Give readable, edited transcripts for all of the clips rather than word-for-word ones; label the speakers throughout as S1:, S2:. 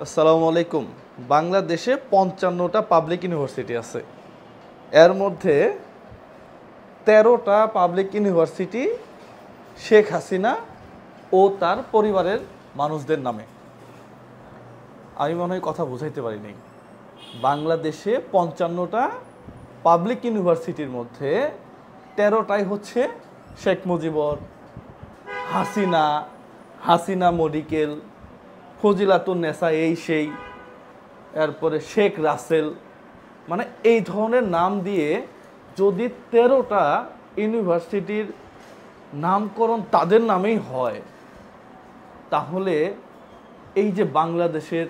S1: আসসালামু আলাইকুম। বাংলাদেশে ৫৫টা পাবলিক ইউনিভার্সিটি আছে। এর মধ্যে ১৩টা পাবলিক ইউনিভার্সিটি শেখ হাসিনা ও তার পরিবারের মানুষদের নামে। আমি মনে হয় কথা বুঝাইতে পারিনি। বাংলাদেশে ৫৫টা পাবলিক ইউনিভার্সিটির মধ্যে ১৩টাই হচ্ছে শেখ মুজিবর, হাসিনা, হাসিনা মেডিকেল, ফজিলাতুন্নেসা এই সেই, এরপরে শেখ রাসেল, মানে এই ধরনের নাম দিয়ে যদি ১৩টা ইউনিভার্সিটির নামকরণ তাদের নামেই হয়, তাহলে এই যে বাংলাদেশের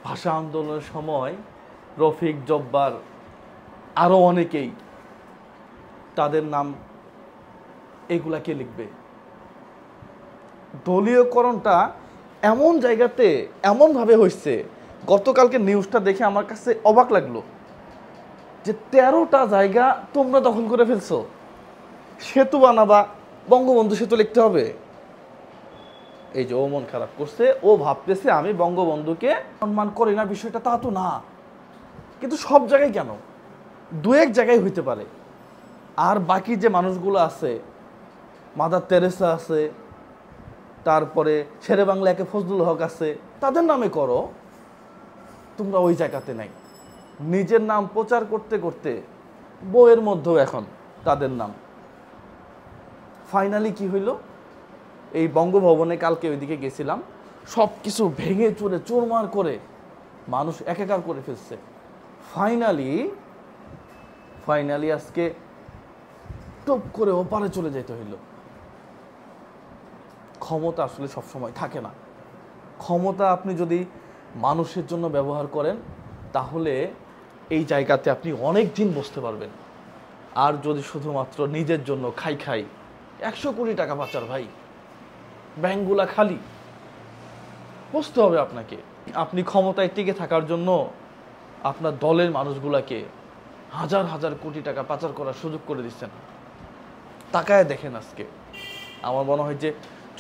S1: ভাষা আন্দোলনের সময় রফিক জব্বার আরও অনেকেই, তাদের নাম এগুলাকে লিখবে। দলীয়করণটা এমন জায়গাতে এমনভাবে হয়েছে, গতকালকে নিউজটা দেখে আমার কাছে অবাক লাগলো যে ১৩টা জায়গা তোমরা দখল করে ফেলছো। সেতু বানাবা, বঙ্গবন্ধু সেতু লিখতে হবে। এই যে ও মন খারাপ করছে, ও ভাবতেছে আমি বঙ্গবন্ধুকে সম্মান করি না, বিষয়টা তা তো না। কিন্তু সব জায়গায় কেন, দু এক জায়গায় হইতে পারে। আর বাকি যে মানুষগুলো আছে, মাদার তেরেসা আছে, তারপরে শেরে বাংলা একে ফজলুল হক আছে, তাদের নামে করো। তোমরা ওই জায়গাতে নাই। নিজের নাম প্রচার করতে করতে বইয়ের মধ্যেও এখন তাদের নাম। ফাইনালি কি হইল, এই বঙ্গভবনে কালকে ওইদিকে গেছিলাম, সব কিছু ভেঙে চুরে চুরমার করে মানুষ একাকার করে ফেলছে। ফাইনালি আজকে টপ করে ওপারে চলে যেতে হইল। ক্ষমতা আসলে সবসময় থাকে না। ক্ষমতা আপনি যদি মানুষের জন্য ব্যবহার করেন, তাহলে এই জায়গাতে আপনি অনেক দিন বসতে পারবেন। আর যদি শুধুমাত্র নিজের জন্য খাই ১০০ কোটি টাকা পাচার ভাই, ব্যাংকগুলা খালি, বসতে হবে আপনাকে। আপনি ক্ষমতায় টিকে থাকার জন্য আপনার দলের মানুষগুলাকে হাজার হাজার কোটি টাকা পাচার করার সুযোগ করে দিচ্ছেন। তাকায় দেখেন, আজকে আমার মনে হয় যে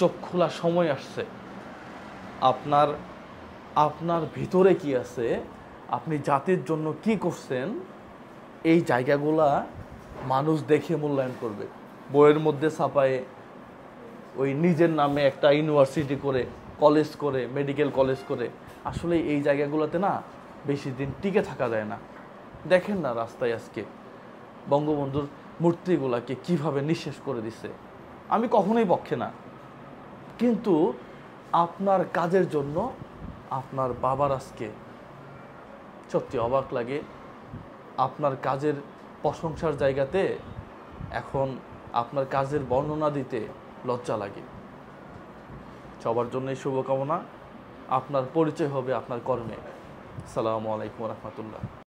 S1: চোখ খোলার সময় আসছে। আপনার ভিতরে কি আছে, আপনি জাতির জন্য কি করছেন, এই জায়গাগুলা মানুষ দেখে মূল্যায়ন করবে। বইয়ের মধ্যে ছাপায়ে ওই নিজের নামে একটা ইউনিভার্সিটি করে, কলেজ করে, মেডিকেল কলেজ করে, আসলে এই জায়গাগুলোতে না বেশি দিন টিকে থাকা যায় না। দেখেন না রাস্তায় আজকে বঙ্গবন্ধুর মূর্তিগুলাকে কিভাবে নিঃশেষ করে দিছে। আমি কখনোই পক্ষে না, কিন্তু আপনার কাজের জন্য আপনার বাবার আজকে সত্যি অবাক লাগে। আপনার কাজের প্রশংসার জায়গাতে এখন আপনার কাজের বর্ণনা দিতে লজ্জা লাগে। সবার জন্যই শুভকামনা। আপনার পরিচয় হবে আপনার কর্মে। আসসালামু আলাইকুম ওয়া রাহমাতুল্লাহ।